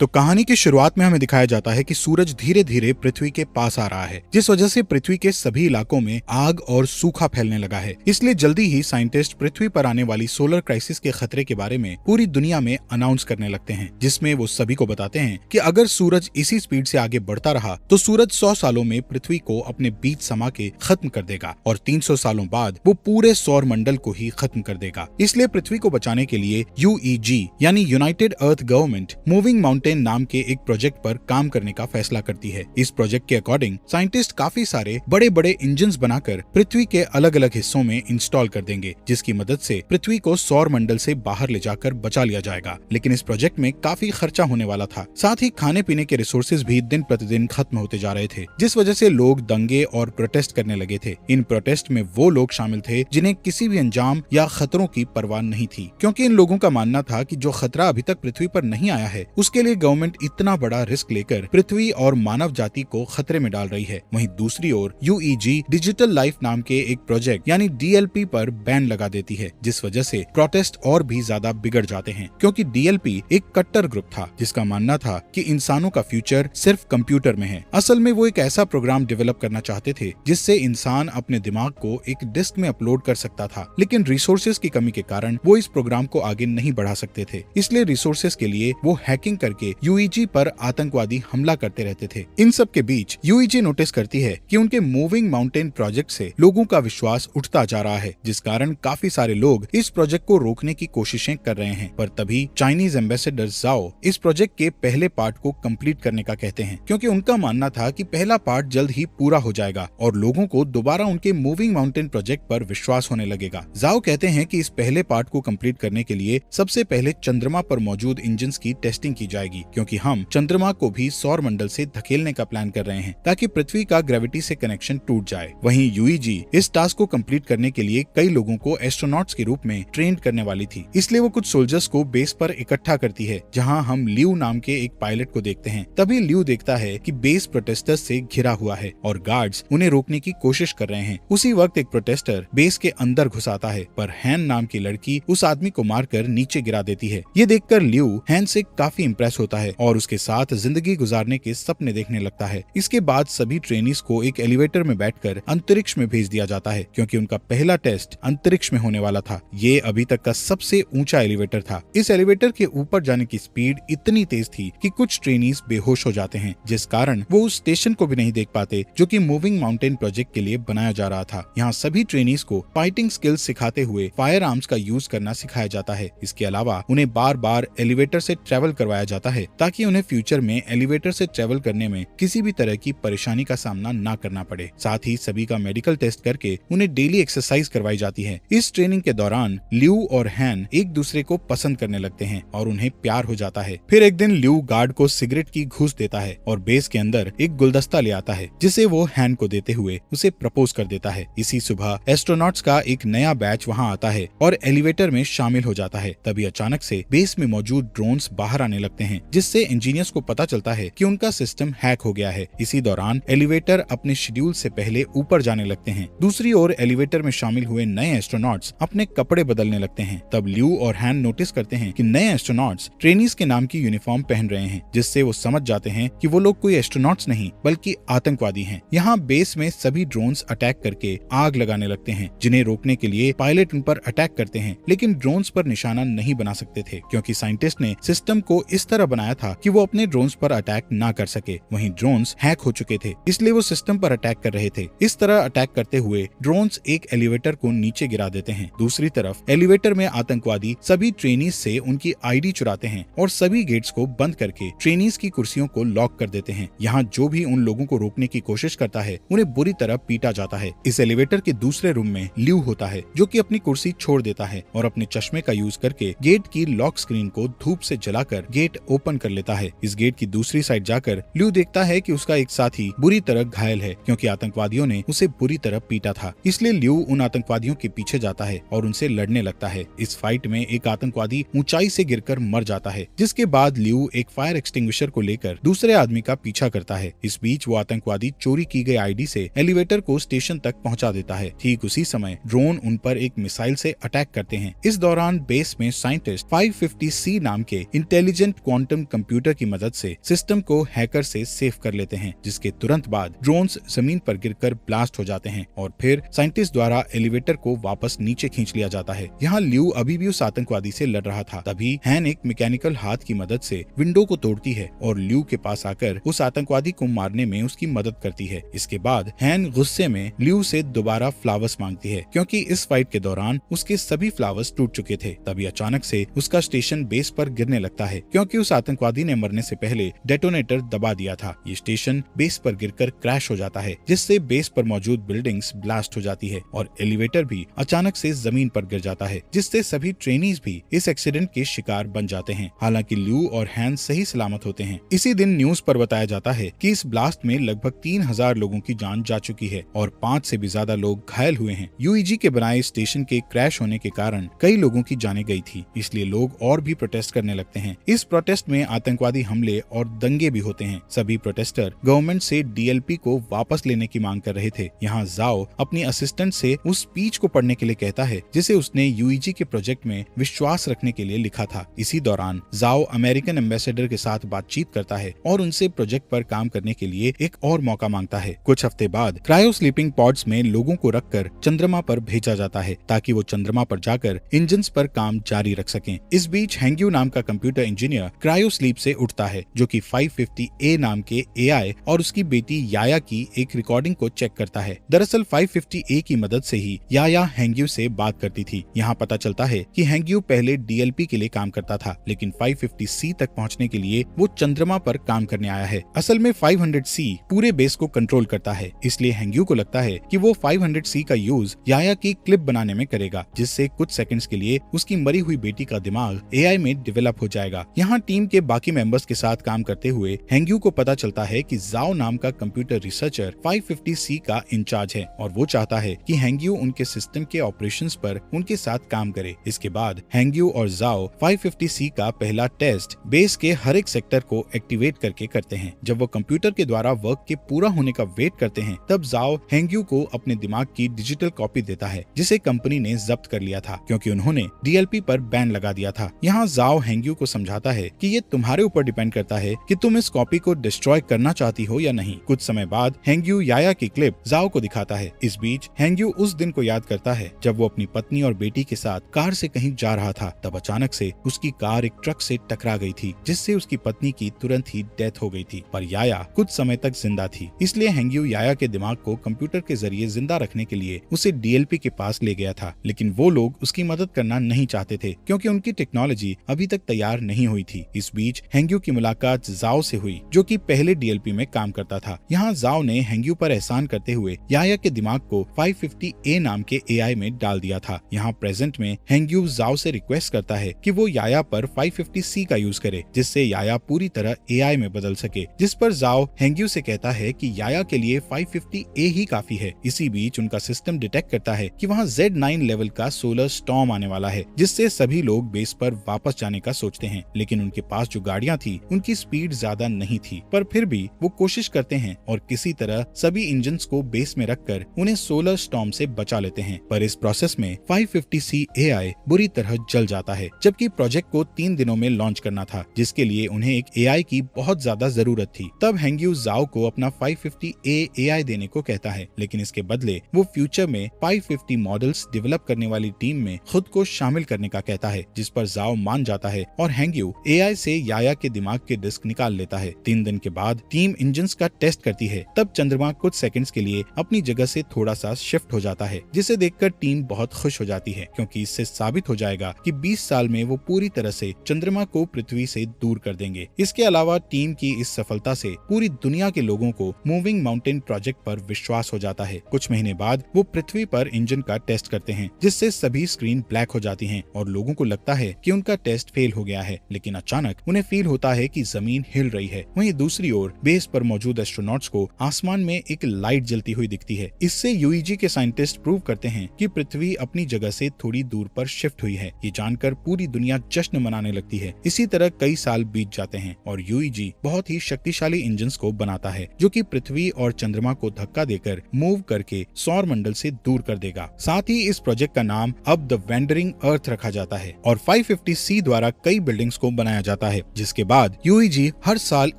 तो कहानी की शुरुआत में हमें दिखाया जाता है कि सूरज धीरे धीरे पृथ्वी के पास आ रहा है, जिस वजह से पृथ्वी के सभी इलाकों में आग और सूखा फैलने लगा है। इसलिए जल्दी ही साइंटिस्ट पृथ्वी पर आने वाली सोलर क्राइसिस के खतरे के बारे में पूरी दुनिया में अनाउंस करने लगते हैं, जिसमें वो सभी को बताते हैं कि अगर सूरज इसी स्पीड से आगे बढ़ता रहा तो सूरज 100 सालों में पृथ्वी को अपने बीच समा के खत्म कर देगा और 300 सालों बाद वो पूरे सौर मंडल को ही खत्म कर देगा। इसलिए पृथ्वी को बचाने के लिए UEG यानी यूनाइटेड अर्थ गवर्नमेंट मूविंग माउंटेन नाम के एक प्रोजेक्ट पर काम करने का फैसला करती है। इस प्रोजेक्ट के अकॉर्डिंग साइंटिस्ट काफी सारे बड़े बड़े इंजन्स बनाकर पृथ्वी के अलग अलग हिस्सों में इंस्टॉल कर देंगे, जिसकी मदद से पृथ्वी को सौर मंडल से बाहर ले जाकर बचा लिया जाएगा। लेकिन इस प्रोजेक्ट में काफी खर्चा होने वाला था, साथ ही खाने पीने के रिसोर्सेज भी दिन प्रतिदिन खत्म होते जा रहे थे, जिस वजह से लोग दंगे और प्रोटेस्ट करने लगे थे। इन प्रोटेस्ट में वो लोग शामिल थे जिन्हें किसी भी अंजाम या खतरों की परवाह नहीं थी, क्योंकि इन लोगों का मानना था कि जो खतरा अभी तक पृथ्वी पर नहीं आया है उसके लिए गवर्नमेंट इतना बड़ा रिस्क लेकर पृथ्वी और मानव जाति को खतरे में डाल रही है। वहीं दूसरी ओर UEG डिजिटल लाइफ नाम के एक प्रोजेक्ट यानी DLP पर बैन लगा देती है, जिस वजह से प्रोटेस्ट और भी ज्यादा बिगड़ जाते हैं, क्योंकि DLP एक कट्टर ग्रुप था जिसका मानना था कि इंसानों का फ्यूचर सिर्फ कंप्यूटर में है। असल में वो एक ऐसा प्रोग्राम डेवलप करना चाहते थे जिससे इंसान अपने दिमाग को एक डिस्क में अपलोड कर सकता था, लेकिन रिसोर्सेज की कमी के कारण वो इस प्रोग्राम को आगे नहीं बढ़ा सकते थे। इसलिए रिसोर्सेज के लिए वो हैकिंग करके UEG पर आतंकवादी हमला करते रहते थे। इन सब के बीच UEG नोटिस करती है कि उनके मूविंग माउंटेन प्रोजेक्ट से लोगों का विश्वास उठता जा रहा है, जिस कारण काफी सारे लोग इस प्रोजेक्ट को रोकने की कोशिशें कर रहे हैं। पर तभी चाइनीज एम्बेसडर जाओ इस प्रोजेक्ट के पहले पार्ट को कंप्लीट करने का कहते हैं, क्योंकि उनका मानना था कि पहला पार्ट जल्द ही पूरा हो जाएगा और लोगों को दोबारा उनके मूविंग माउंटेन प्रोजेक्ट पर विश्वास होने लगेगा। जाओ कहते हैं कि इस पहले पार्ट को कंप्लीट करने के लिए सबसे पहले चंद्रमा पर मौजूद इंजन्स की टेस्टिंग की जाएगी, क्योंकि हम चंद्रमा को भी सौर मंडल से धकेलने का प्लान कर रहे हैं ताकि पृथ्वी का ग्रेविटी से कनेक्शन टूट जाए। वहीं UEG इस टास्क को कंप्लीट करने के लिए कई लोगों को एस्ट्रोनॉट्स के रूप में ट्रेन करने वाली थी, इसलिए वो कुछ सोल्जर्स को बेस पर इकट्ठा करती है, जहां हम लियू नाम के एक पायलट को देखते हैं। तभी लियू देखता है कि बेस प्रोटेस्टर्स से घिरा हुआ है और गार्ड्स उन्हें रोकने की कोशिश कर रहे हैं। उसी वक्त एक प्रोटेस्टर बेस के अंदर घुस आता है, पर हैन नाम की लड़की उस आदमी को मारकर नीचे गिरा देती है। ये देखकर लियू हैन से काफी इंप्रेस होता है और उसके साथ जिंदगी गुजारने के सपने देखने लगता है। इसके बाद सभी ट्रेनीज को एक एलिवेटर में बैठकर अंतरिक्ष में भेज दिया जाता है, क्योंकि उनका पहला टेस्ट अंतरिक्ष में होने वाला था। ये अभी तक का सबसे ऊंचा एलिवेटर था। इस एलिवेटर के ऊपर जाने की स्पीड इतनी तेज थी कि कुछ ट्रेनीज बेहोश हो जाते हैं, जिस कारण वो उस स्टेशन को भी नहीं देख पाते जो कि मूविंग माउंटेन प्रोजेक्ट के लिए बनाया जा रहा था। यहाँ सभी ट्रेनीज को फाइटिंग स्किल्स सिखाते हुए फायर आर्म्स का यूज करना सिखाया जाता है। इसके अलावा उन्हें बार बार एलिवेटर से ट्रेवल करवाया जाता है ताकि उन्हें फ्यूचर में एलिवेटर से ट्रेवल करने में किसी भी तरह की परेशानी का सामना ना करना पड़े। साथ ही सभी का मेडिकल टेस्ट करके उन्हें डेली एक्सरसाइज करवाई जाती है। इस ट्रेनिंग के दौरान लियू और हैन एक दूसरे को पसंद करने लगते हैं और उन्हें प्यार हो जाता है। फिर एक दिन लियू गार्ड को सिगरेट की घूस देता है और बेस के अंदर एक गुलदस्ता ले आता है, जिसे वो हैन को देते हुए उसे प्रपोज कर देता है। इसी सुबह एस्ट्रोनॉट्स का एक नया बैच वहाँ आता है और एलिवेटर में शामिल हो जाता है। तभी अचानक से बेस में मौजूद ड्रोन्स बाहर आने लगते हैं, जिससे इंजीनियर्स को पता चलता है कि उनका सिस्टम हैक हो गया है। इसी दौरान एलिवेटर अपने शेड्यूल से पहले ऊपर जाने लगते हैं। दूसरी ओर एलिवेटर में शामिल हुए नए एस्ट्रोनॉट्स अपने कपड़े बदलने लगते हैं। तब लियू और हैन नोटिस करते हैं कि नए एस्ट्रोनॉट्स ट्रेनीज के नाम की यूनिफॉर्म पहन रहे हैं, जिससे वो समझ जाते हैं कि वो लोग कोई एस्ट्रोनॉट्स नहीं बल्कि आतंकवादी हैं। यहाँ बेस में सभी ड्रोन्स अटैक करके आग लगाने लगते हैं, जिन्हें रोकने के लिए पायलट उन पर अटैक करते हैं, लेकिन ड्रोन्स पर निशाना नहीं बना सकते थे, क्योंकि साइंटिस्ट ने सिस्टम को इस तरह बनाया था कि वो अपने ड्रोन्स पर अटैक ना कर सके। वहीं ड्रोन्स हैक हो चुके थे, इसलिए वो सिस्टम पर अटैक कर रहे थे। इस तरह अटैक करते हुए ड्रोन्स एक एलिवेटर को नीचे गिरा देते हैं। दूसरी तरफ एलिवेटर में आतंकवादी सभी ट्रेनीज से उनकी ID चुराते हैं और सभी गेट्स को बंद करके ट्रेनीज की कुर्सियों को लॉक कर देते हैं। यहाँ जो भी उन लोगों को रोकने की कोशिश करता है उन्हें बुरी तरह पीटा जाता है। इस एलिवेटर के दूसरे रूम में लियू होता है, जो कि अपनी कुर्सी छोड़ देता है और अपने चश्मे का यूज करके गेट की लॉक स्क्रीन को धूप से जलाकर गेट ओपन कर लेता है। इस गेट की दूसरी साइड जाकर लियू देखता है कि उसका एक साथी बुरी तरह घायल है, क्योंकि आतंकवादियों ने उसे बुरी तरह पीटा था। इसलिए लियू उन आतंकवादियों के पीछे जाता है और उनसे लड़ने लगता है। इस फाइट में एक आतंकवादी ऊंचाई से गिरकर मर जाता है, जिसके बाद लियू एक फायर एक्सटिंग्विशर को लेकर दूसरे आदमी का पीछा करता है। इस बीच वो आतंकवादी चोरी की गई ID से एलिवेटर को स्टेशन तक पहुंचा देता है। ठीक उसी समय ड्रोन उन पर एक मिसाइल से अटैक करते हैं। इस दौरान बेस में साइंटिस्ट 550C नाम के इंटेलिजेंट क्वांटम क्वांटम कंप्यूटर की मदद से सिस्टम को हैकर से सेफ कर लेते हैं, जिसके तुरंत बाद ड्रोन्स जमीन पर गिरकर ब्लास्ट हो जाते हैं और फिर साइंटिस्ट द्वारा एलिवेटर को वापस नीचे खींच लिया जाता है। यहाँ ल्यू अभी भी उस आतंकवादी से लड़ रहा था। तभी हैन एक मैकेनिकल हाथ की मदद से विंडो को तोड़ती है और ल्यू के पास आकर उस आतंकवादी को मारने में उसकी मदद करती है। इसके बाद हैन गुस्से में ल्यू से दोबारा फ्लावर्स मांगती है, क्योंकि इस फाइट के दौरान उसके सभी फ्लावर्स टूट चुके थे। तभी अचानक से उसका स्टेशन बेस पर गिरने लगता है, क्योंकि उस आतंकवादी ने मरने से पहले डेटोनेटर दबा दिया था। ये स्टेशन बेस पर गिरकर क्रैश हो जाता है, जिससे बेस पर मौजूद बिल्डिंग्स ब्लास्ट हो जाती है और एलिवेटर भी अचानक से जमीन पर गिर जाता है, जिससे सभी ट्रेनीज भी इस एक्सीडेंट के शिकार बन जाते हैं। हालांकि ल्यू और हैन सही सलामत होते हैं। इसी दिन न्यूज पर बताया जाता है कि इस ब्लास्ट में लगभग 3000 लोगों की जान जा चुकी है और 5 से भी ज्यादा लोग घायल हुए हैं। यूईजी के बनाए स्टेशन के क्रैश होने के कारण कई लोगों की जानें गई थी, इसलिए लोग और भी प्रोटेस्ट करने लगते हैं। इस प्रोटेस्ट में आतंकवादी हमले और दंगे भी होते हैं। सभी प्रोटेस्टर गवर्नमेंट से डीएलपी को वापस लेने की मांग कर रहे थे। यहाँ जाओ अपनी असिस्टेंट से उस स्पीच को पढ़ने के लिए कहता है जिसे उसने यूईजी के प्रोजेक्ट में विश्वास रखने के लिए लिखा था। इसी दौरान जाओ अमेरिकन एम्बेसडर के साथ बातचीत करता है और उनसे प्रोजेक्ट पर काम करने के लिए एक और मौका मांगता है। कुछ हफ्ते बाद क्रायो स्लीपिंग पॉड्स में लोगों को रखकर चंद्रमा पर भेजा जाता है, ताकि वो चंद्रमा पर जाकर इंजन्स पर काम जारी रख सकें। इस बीच हैंग्यू नाम का कंप्यूटर इंजीनियर क्रायो स्लीप से उठता है, जो कि 550A नाम के एआई और उसकी बेटी याया की एक रिकॉर्डिंग को चेक करता है। दरअसल 550A की मदद से ही याया हैंग्यू से बात करती थी। यहाँ पता चलता है कि हैंग्यू पहले डीएलपी के लिए काम करता था, लेकिन 550C तक पहुँचने के लिए वो चंद्रमा पर काम करने आया है। असल में 500C पूरे बेस को कंट्रोल करता है, इसलिए हैंग्यू को लगता है कि वो 500C का यूज याया की क्लिप बनाने में करेगा, जिससे कुछ सेकंड्स के लिए उसकी मरी हुई बेटी का दिमाग एआई में डेवलप हो जाएगा। यहाँ टीम के बाकी मेंबर्स के साथ काम करते हुए हैंग्यू को पता चलता है कि जाओ नाम का कंप्यूटर रिसर्चर 550C का इंचार्ज है और वो चाहता है कि हैंग्यू उनके सिस्टम के ऑपरेशंस पर उनके साथ काम करे। इसके बाद हैंग्यू और जाओ 550C का पहला टेस्ट बेस के हर एक सेक्टर को एक्टिवेट करके करते हैं। जब वो कंप्यूटर के द्वारा वर्क के पूरा होने का वेट करते हैं, तब जाओ हैंग्यू को अपने दिमाग की डिजिटल कॉपी देता है, जिसे कंपनी ने जब्त कर लिया था, क्योंकि उन्होंने डीएलपी पर बैन लगा दिया था। यहाँ जाओ हैंग्यू को समझाता है कि ये तुम्हारे ऊपर डिपेंड करता है कि तुम इस कॉपी को डिस्ट्रॉय करना चाहती हो या नहीं। कुछ समय बाद हैंग्यू याया की क्लिप जाओ को दिखाता है। इस बीच हैंग्यू उस दिन को याद करता है जब वो अपनी पत्नी और बेटी के साथ कार से कहीं जा रहा था। तब अचानक से उसकी कार एक ट्रक से टकरा गई थी, जिससे उसकी पत्नी की तुरंत ही डेथ हो गई थी, पर याया कुछ समय तक जिंदा थी। इसलिए हैंग्यू याया के दिमाग को कंप्यूटर के जरिए जिंदा रखने के लिए उसे डीएलपी के पास ले गया था, लेकिन वो लोग उसकी मदद करना नहीं चाहते थे, क्योंकि उनकी टेक्नोलॉजी अभी तक तैयार नहीं हुई थी। इस बीच हैंग्यू की मुलाकात जाओ से हुई, जो कि पहले डीएलपी में काम करता था। यहाँ जाओ ने हैंग्यू पर एहसान करते हुए याया के दिमाग को 550A नाम के एआई में डाल दिया था। यहाँ प्रेजेंट में हैंग्यू जाओ से रिक्वेस्ट करता है कि वो याया पर 550C का यूज करे, जिससे याया पूरी तरह एआई में बदल सके, जिस पर जाओ हैंग्यू से कहता है कि याया के लिए 550A ही काफी है। इसी बीच उनका सिस्टम डिटेक्ट करता है कि वहाँ Z9 लेवल का सोलर स्टॉर्म आने वाला है, जिससे सभी लोग बेस पर वापस जाने का सोचते हैं, लेकिन उनके पास जो गाड़ियाँ थी उनकी स्पीड ज्यादा नहीं थी, पर फिर भी वो कोशिश करते हैं और किसी तरह सभी इंजन्स को बेस में रखकर उन्हें सोलर स्टॉर्म से बचा लेते हैं। पर इस प्रोसेस में 550C एआई बुरी तरह जल जाता है, जबकि प्रोजेक्ट को 3 दिनों में लॉन्च करना था, जिसके लिए उन्हें एक एआई की बहुत ज्यादा जरूरत थी। तब हैंग्यू जाओ को अपना 550A एआई देने को कहता है, लेकिन इसके बदले वो फ्यूचर में 550 मॉडल्स डेवलप करने वाली टीम में खुद को शामिल करने का कहता है, जिस पर जाओ मान जाता है और हैंग्यू एआई से याया के दिमाग के डिस्क निकाल लेता है। 3 दिन के बाद टीम इंजन्स का टेस्ट करती है। तब चंद्रमा कुछ सेकंड्स के लिए अपनी जगह से थोड़ा सा शिफ्ट हो जाता है, जिसे देखकर टीम बहुत खुश हो जाती है, क्योंकि इससे साबित हो जाएगा कि 20 साल में वो पूरी तरह से चंद्रमा को पृथ्वी से दूर कर देंगे। इसके अलावा टीम की इस सफलता से पूरी दुनिया के लोगों को मूविंग माउंटेन प्रोजेक्ट पर विश्वास हो जाता है। कुछ महीने बाद वो पृथ्वी पर इंजन का टेस्ट करते हैं, जिससे सभी स्क्रीन ब्लैक हो जाती हैं और लोगों को लगता है कि उनका टेस्ट फेल हो गया है, लेकिन अचानक उन्हें फील होता है कि जमीन हिल रही है। वहीं दूसरी ओर बेस पर मौजूद एस्ट्रोनॉट्स को आसमान में एक लाइट जलती हुई दिखती है। इससे यूईजी के साइंटिस्ट प्रूव करते हैं कि पृथ्वी अपनी जगह से थोड़ी दूर पर शिफ्ट हुई है। ये जानकर पूरी दुनिया जश्न मनाने लगती है। इसी तरह कई साल बीत जाते हैं और यूईजी बहुत ही शक्तिशाली इंजन्स को बनाता है, जो कि पृथ्वी और चंद्रमा को धक्का देकर मूव करके सौर मंडल से दूर कर देगा। साथ ही इस प्रोजेक्ट का नाम अब द वेंडरिंग अर्थ रखा जाता है और 550C द्वारा कई बिल्डिंग्स को बनाया जाता है। जाता है, जिसके बाद यूईजी हर साल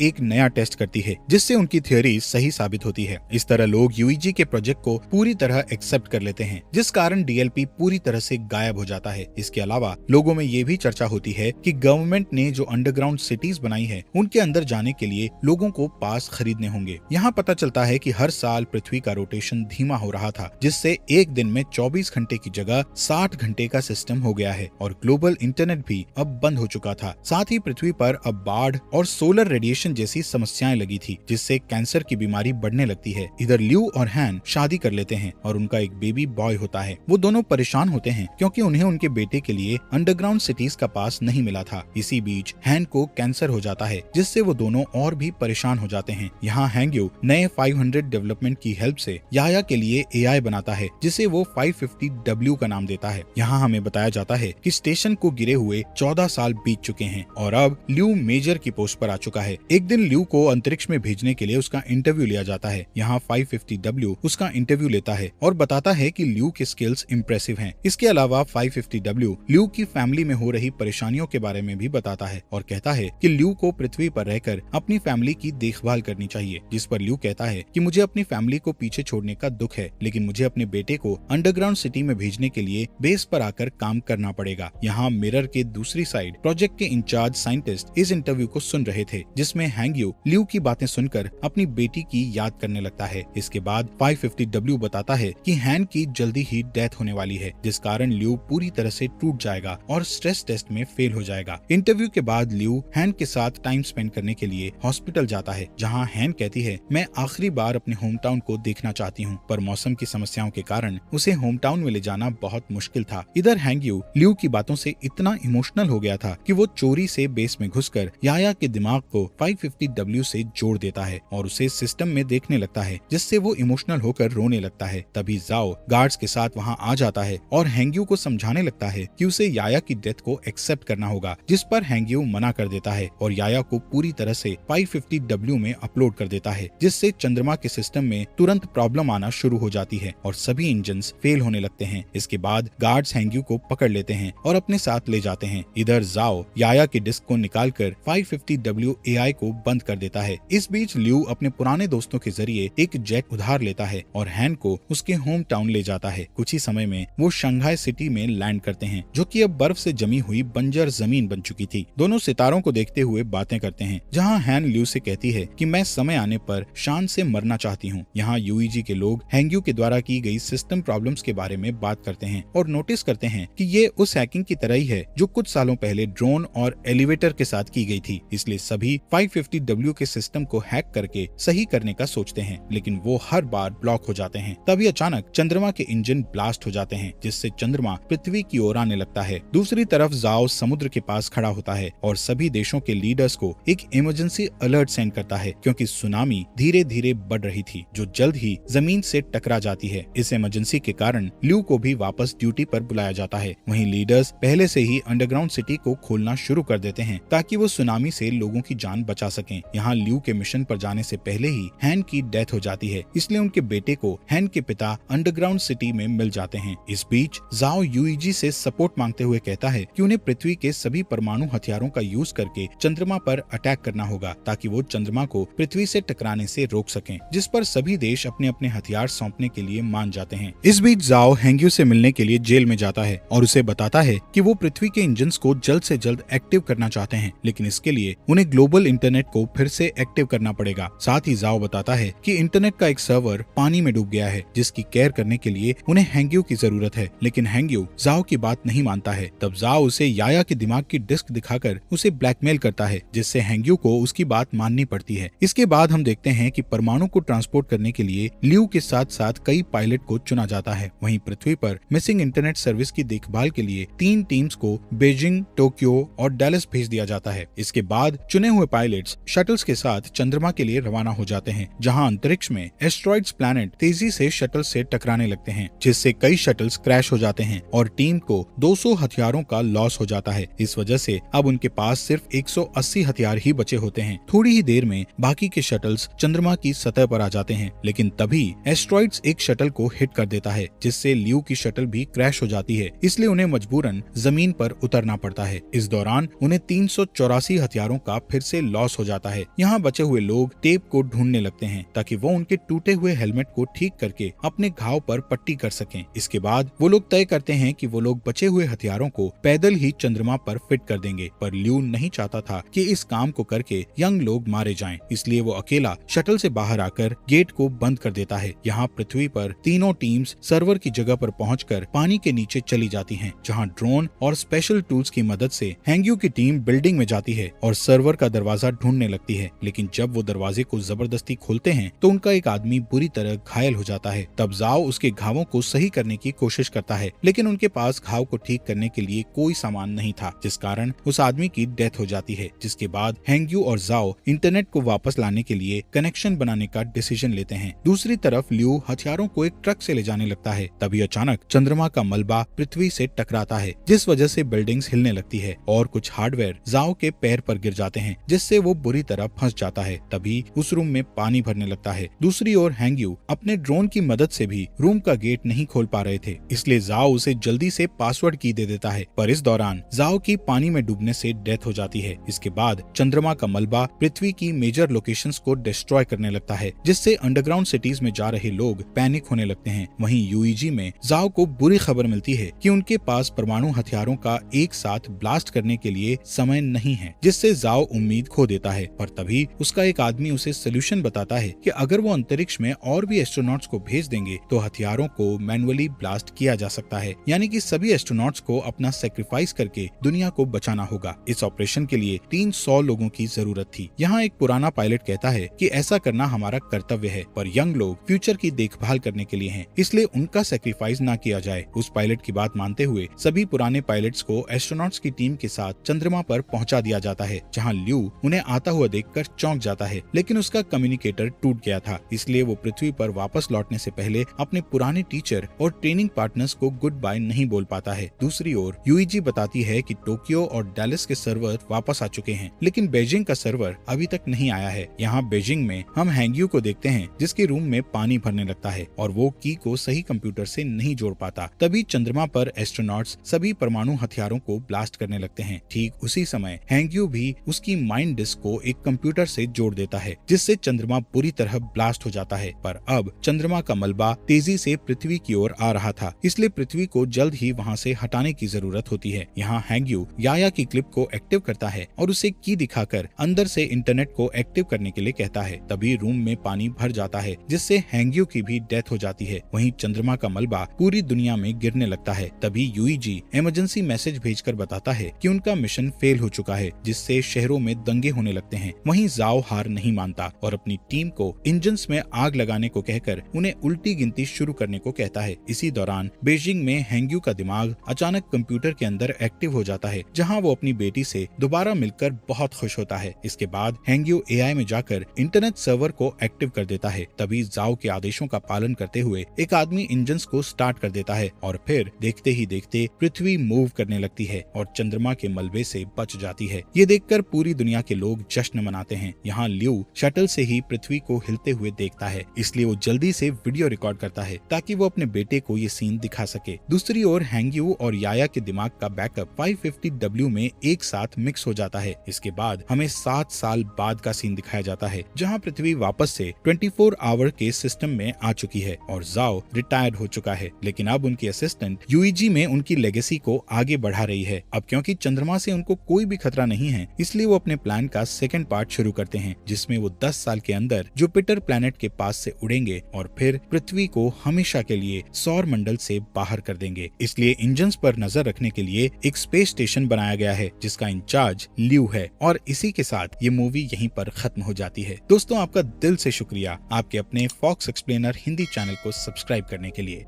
एक नया टेस्ट करती है जिससे उनकी थ्योरी सही साबित होती है। इस तरह लोग यूईजी के प्रोजेक्ट को पूरी तरह एक्सेप्ट कर लेते हैं, जिस कारण डीएलपी पूरी तरह से गायब हो जाता है। इसके अलावा लोगों में ये भी चर्चा होती है कि गवर्नमेंट ने जो अंडरग्राउंड सिटीज बनाई है उनके अंदर जाने के लिए लोगों को पास खरीदने होंगे। यहाँ पता चलता है कि हर साल पृथ्वी का रोटेशन धीमा हो रहा था, जिससे एक दिन में 24 घंटे की जगह 60 घंटे का सिस्टम हो गया है और ग्लोबल इंटरनेट भी अब बंद हो चुका था। साथ ही पृथ्वी पर अब बाढ़ और सोलर रेडिएशन जैसी समस्याएं लगी थी, जिससे कैंसर की बीमारी बढ़ने लगती है। इधर ल्यू और हैन शादी कर लेते हैं और उनका एक बेबी बॉय होता है। वो दोनों परेशान होते हैं क्योंकि उन्हें उनके बेटे के लिए अंडरग्राउंड सिटीज का पास नहीं मिला था। इसी बीच हैन को कैंसर हो जाता है, जिससे वो दोनों और भी परेशान हो जाते हैं। यहाँ हैंग्यू नए 500 डेवलपमेंट की हेल्प से याया के लिए एआई बनाता है, जिसे वो 550W का नाम देता है। यहाँ हमें बताया जाता है कि स्टेशन को गिरे हुए 14 साल बीत चुके हैं और अब ल्यू मेजर की पोस्ट पर आ चुका है। एक दिन ल्यू को अंतरिक्ष में भेजने के लिए उसका इंटरव्यू लिया जाता है। यहाँ 550W उसका इंटरव्यू लेता है और बताता है कि ल्यू के स्किल्स इम्प्रेसिव हैं। इसके अलावा 550W ल्यू की फैमिली में हो रही परेशानियों के बारे में भी बताता है और कहता है कि ल्यू को पृथ्वी पर रहकर अपनी फैमिली की देखभाल करनी चाहिए, जिस पर ल्यू कहता है कि मुझे अपनी फैमिली को पीछे छोड़ने का दुख है, लेकिन मुझे अपने बेटे को अंडरग्राउंड सिटी में भेजने के लिए बेस पर आकर काम करना पड़ेगा। यहाँ मिरर के दूसरी साइड प्रोजेक्ट के इंचार्ज साइंटिस्ट इस इंटरव्यू को सुन रहे थे, जिसमें हैंग्यू ल्यू की बातें सुनकर अपनी बेटी की याद करने लगता है। इसके बाद 550W बताता है कि हैन की जल्दी ही डेथ होने वाली है, जिस कारण ल्यू पूरी तरह से टूट जाएगा और स्ट्रेस टेस्ट में फेल हो जाएगा। इंटरव्यू के बाद ल्यू हैन के साथ टाइम स्पेंड करने के लिए हॉस्पिटल जाता है, जहाँ हैन कहती है मैं आखिरी बार अपने होम टाउन को देखना चाहती हूँ, पर मौसम की समस्याओं के कारण उसे होम टाउन में ले जाना बहुत मुश्किल था। इधर हैंग्यू ल्यू की बातों से इतना इमोशनल हो गया था कि वो चोरी से बेस में घुसकर याया के दिमाग को 550W से जोड़ देता है और उसे सिस्टम में देखने लगता है, जिससे वो इमोशनल होकर रोने लगता है। तभी जाओ गार्ड्स के साथ वहाँ आ जाता है और हैंग्यू को समझाने लगता है कि उसे याया की डेथ को एक्सेप्ट करना होगा, जिस पर हैंग्यू मना कर देता है और याया को पूरी तरह से 550W में अपलोड कर देता है, जिससे चंद्रमा के सिस्टम में तुरंत प्रॉब्लम आना शुरू हो जाती है और सभी इंजन्स फेल होने लगते हैं। इसके बाद गार्ड्स हैंग्यू को पकड़ लेते हैं और अपने साथ ले जाते हैं। इधर जाओ याया की डिस्क को निकालकर 550W एआई को बंद कर देता है। इस बीच ल्यू अपने पुराने दोस्तों के जरिए एक जेट उधार लेता है और हैन को उसके होम टाउन ले जाता है। कुछ ही समय में वो शंघाई सिटी में लैंड करते हैं, जो कि अब बर्फ से जमी हुई बंजर जमीन बन चुकी थी। दोनों सितारों को देखते हुए बातें करते हैं, जहाँ हैन ल्यू से कहती है कि मैं समय आने पर शान से मरना चाहती हूँ। यहाँ यूईजी के लोग हैंग्यू के द्वारा की गई सिस्टम प्रॉब्लम्स के बारे में बात करते हैं और नोटिस करते हैं कि ये उस हैकिंग की तरह ही है जो कुछ सालों पहले ड्रोन और एलिवेटर के साथ की गई थी। इसलिए सभी 550W के सिस्टम को हैक करके सही करने का सोचते हैं, लेकिन वो हर बार ब्लॉक हो जाते हैं। तभी अचानक चंद्रमा के इंजन ब्लास्ट हो जाते हैं, जिससे चंद्रमा पृथ्वी की ओर आने लगता है। दूसरी तरफ जाओ समुद्र के पास खड़ा होता है और सभी देशों के लीडर्स को एक इमरजेंसी अलर्ट सेंड करता है, क्योंकि सुनामी धीरे धीरे बढ़ रही थी जो जल्द ही जमीन से टकरा जाती है। इस इमरजेंसी के कारण ल्यू को भी वापस ड्यूटी पर बुलाया जाता है। वहीं लीडर्स पहले से ही अंडरग्राउंड सिटी को खोलना शुरू कर देते हैं ताकि वो सुनामी से लोगों की जान बचा सकें। यहाँ ल्यू के मिशन पर जाने से पहले ही हैन की डेथ हो जाती है, इसलिए उनके बेटे को हैन के पिता अंडरग्राउंड सिटी में मिल जाते हैं। इस बीच जाओ यूईजी से सपोर्ट मांगते हुए कहता है कि उन्हें पृथ्वी के सभी परमाणु हथियारों का यूज करके चंद्रमा पर अटैक करना होगा, ताकि वो चंद्रमा को पृथ्वी से टकराने से रोक सकें, जिस पर सभी देश अपने अपने हथियार सौंपने के लिए मान जाते हैं। इस बीच जाओ हैंग्यू से मिलने के लिए जेल में जाता है और उसे बताता है कि वो पृथ्वी के इंजन्स को जल्द से जल्द एक्टिव करना चाहते हैं, लेकिन इसके लिए उन्हें ग्लोबल इंटरनेट को फिर से एक्टिव करना पड़ेगा। साथ ही जाओ बताता है कि इंटरनेट का एक सर्वर पानी में डूब गया है, जिसकी केयर करने के लिए उन्हें हैंग्यू की जरूरत है, लेकिन हैंग्यू जाओ की बात नहीं मानता है। तब जाओ उसे याया के दिमाग की डिस्क दिखाकर उसे ब्लैकमेल करता है, जिससे हैंग्यू को उसकी बात माननी पड़ती है। इसके बाद हम देखते हैं कि परमाणु को ट्रांसपोर्ट करने के लिए ल्यू के साथ साथ कई पायलट को चुना जाता है। वहीं पृथ्वी पर मिसिंग इंटरनेट सर्विस की देखभाल के लिए 3 टीम्स को बीजिंग, टोक्यो और डैलस भेज दिया जाता है। इसके बाद चुने हुए पायलट्स शटल्स के साथ चंद्रमा के लिए रवाना हो जाते हैं, जहां अंतरिक्ष में एस्ट्रॉइड्स प्लैनेट तेजी से शटल से टकराने लगते हैं, जिससे कई शटल्स क्रैश हो जाते हैं और टीम को 200 हथियारों का लॉस हो जाता है। इस वजह से अब उनके पास सिर्फ 180 हथियार ही बचे होते हैं। थोड़ी ही देर में बाकी के शटल्स चंद्रमा की सतह पर आ जाते हैं, लेकिन तभी एस्ट्रॉइड्स एक शटल को हिट कर देता है, जिससे ल्यू की शटल भी क्रैश हो जाती है। इसलिए उन्हें मजबूरन जमीन पर उतरना पड़ता है। इस दौरान उन्हें 384 हथियारों का फिर से लॉस हो जाता है। यहाँ बचे हुए लोग टेप को ढूंढने लगते हैं ताकि वो उनके टूटे हुए हेलमेट को ठीक करके अपने घाव पर पट्टी कर सकें। इसके बाद वो लोग तय करते हैं कि वो लोग बचे हुए हथियारों को पैदल ही चंद्रमा पर फिट कर देंगे, पर ल्यू नहीं चाहता था कि इस काम को करके यंग लोग मारे जाएं, इसलिए वो अकेला शटल से बाहर आकर गेट को बंद कर देता है। यहाँ पृथ्वी पर तीनों टीम्स सर्वर की जगह पर पहुंचकर पानी के नीचे चली जाती हैं, जहाँ ड्रोन और स्पेशल टूल्स की मदद से हैंग्यू की टीम बिल्डिंग में जाती है और सर्वर का दरवाजा ढूंढने लगती है। लेकिन जब वो दरवाजे को जबरदस्ती खोलते हैं तो उनका एक आदमी बुरी तरह घायल हो जाता है। तब जाओ उसके घावों को सही करने की कोशिश करता है, लेकिन उनके पास घाव को ठीक करने के लिए कोई सामान नहीं था, जिस कारण उस आदमी की डेथ हो जाती है। जिसके बाद हैंग्यू और जाओ इंटरनेट को वापस लाने के लिए कनेक्शन बनाने का डिसीजन लेते हैं। दूसरी तरफ ल्यू हथियारों को एक ट्रक से ले जाने लगता है। तभी अचानक चंद्रमा का मलबा पृथ्वी से टकराता है, जिस वजह से बिल्डिंग्स हिलने लगती है और कुछ हार्डवेयर जाओ के पैर पर गिर जाते हैं, जिससे वो बुरी तरह फंस जाता है। तभी उस रूम में पानी भरने लगता है। दूसरी ओर हैंग्यू अपने ड्रोन की मदद से भी रूम का गेट नहीं खोल पा रहे थे, इसलिए जाओ उसे जल्दी से पासवर्ड की दे देता है, पर इस दौरान जाओ की पानी में डूबने से डेथ हो जाती है। इसके बाद चंद्रमा का मलबा पृथ्वी की मेजर लोकेशंस को डिस्ट्रॉय करने लगता है, जिससे अंडरग्राउंड सिटीज में जा रहे लोग पैनिक होने लगते हैं। वहीं यूईजी में जाओ को बुरी खबर मिलती है कि उनके पास परमाणु हथियारों का एक साथ ब्लास्ट करने के लिए समय नहीं है, जिससे जाओ उम्मीद खो देता है। पर तभी उसका एक आदमी उसे सोल्यूशन बताता है कि अगर वो अंतरिक्ष में और भी एस्ट्रोनॉट्स को भेज देंगे तो हथियारों को मैनुअली ब्लास्ट किया जा सकता है, यानी कि सभी एस्ट्रोनॉट्स को अपना सेक्रीफाइस करके दुनिया को बचाना होगा। इस ऑपरेशन के लिए 300 लोगों की जरूरत थी। यहाँ एक पुराना पायलट कहता है कि ऐसा करना हमारा कर्तव्य है, पर यंग लोग फ्यूचर की देखभाल करने के लिए हैं, इसलिए उनका सेक्रीफाइस ना किया जाए। उस पायलट की बात मानते हुए सभी पुराने पायलट्स को एस्ट्रोनॉट्स की टीम के साथ चंद्रमा पर पहुंचा दिया जाता है, जहां ल्यू उन्हें आता हुआ देखकर चौंक जाता है, लेकिन उसका कम्युनिकेटर टूट गया था, इसलिए वो पृथ्वी पर वापस लौटने से पहले अपने पुराने टीचर और ट्रेनिंग पार्टनर्स को गुड बाय नहीं बोल पाता है। दूसरी ओर यूईजी बताती है कि टोक्यो और डैलस के सर्वर वापस आ चुके हैं, लेकिन बीजिंग का सर्वर अभी तक नहीं आया है। यहाँ बीजिंग में हम हैंग्यू को देखते हैं, जिसके रूम में पानी भरने लगता है और वो की को सही कंप्यूटर से नहीं जोड़ पाता। तभी चंद्रमा पर एस्ट्रोनॉट्स सभी परमाणु हथियारों को ब्लास्ट करने लगते हैं। ठीक उसी समय हैंग्यू भी उसकी माइंड डिस्क को एक कंप्यूटर से जोड़ देता है, जिससे चंद्रमा बुरी तरह ब्लास्ट हो जाता है। पर अब चंद्रमा का मलबा तेजी से पृथ्वी की ओर आ रहा था, इसलिए पृथ्वी को जल्द ही वहाँ से हटाने की जरूरत होती है। यहाँ हैंग्यू याया की क्लिप को एक्टिव करता है और उसे की दिखाकर अंदर से इंटरनेट को एक्टिव करने के लिए कहता है। तभी रूम में पानी भर जाता है, जिससे हैंग्यू की भी डेथ हो जाती है। वहीं चंद्रमा का मलबा पूरी दुनिया में गिरने लगता है। तभी यूईजी इमरजेंसी मैसेज भेजकर बताता है कि उनका मिशन फेल हो चुका है, जिससे शहरों में दंगे होने लगते हैं। वहीं जाओ हार नहीं मानता और अपनी टीम को इंजन्स में आग लगाने को कहकर उन्हें उल्टी गिनती शुरू करने को कहता है। इसी दौरान बीजिंग में हैंग्यू का दिमाग अचानक कंप्यूटर के अंदर एक्टिव हो जाता है, जहां वो अपनी बेटी से दोबारा मिलकर बहुत खुश होता है। इसके बाद हैंग्यू एआई में जाकर इंटरनेट सर्वर को एक्टिव कर देता है। तभी जाओ के आदेशों का पालन करते हुए एक आदमी इंजन्स को स्टार्ट कर देता है और फिर देखते ही देखते पृथ्वी मूव करने लगती है और चंद्रमा के मलबे से बच जाती है। ये देखकर पूरी दुनिया के लोग जश्न मनाते हैं। यहाँ ल्यू शटल से ही पृथ्वी को हिलते हुए देखता है, इसलिए वो जल्दी से वीडियो रिकॉर्ड करता है ताकि वो अपने बेटे को ये सीन दिखा सके। दूसरी ओर हैंग्यू और याया के दिमाग का बैकअप 550W में एक साथ मिक्स हो जाता है। इसके बाद हमें 7 साल बाद का सीन दिखाया जाता है, जहाँ पृथ्वी वापस से 24 आवर के सिस्टम में आ चुकी है और जाओ रिटायर्ड हो चुका है, लेकिन अब उनकी असिस्टेंट यूईजी में उनकी लेगेसी को आगे बढ़ा रही है। अब क्योंकि चंद्रमा से उनको कोई भी खतरा नहीं है, इसलिए वो अपने प्लान का सेकंड पार्ट शुरू करते हैं, जिसमें वो 10 साल के अंदर जुपिटर प्लैनेट के पास से उड़ेंगे और फिर पृथ्वी को हमेशा के लिए सौर मंडल से बाहर कर देंगे। इसलिए इंजन्स पर नजर रखने के लिए एक स्पेस स्टेशन बनाया गया है, जिसका इंचार्ज ल्यू है। और इसी के साथ ये मूवी यहीं पर खत्म हो जाती है। दोस्तों, आपका दिल से शुक्रिया आपके अपने फॉक्स एक्सप्लेनर हिंदी चैनल को सब्सक्राइब करने के लिए।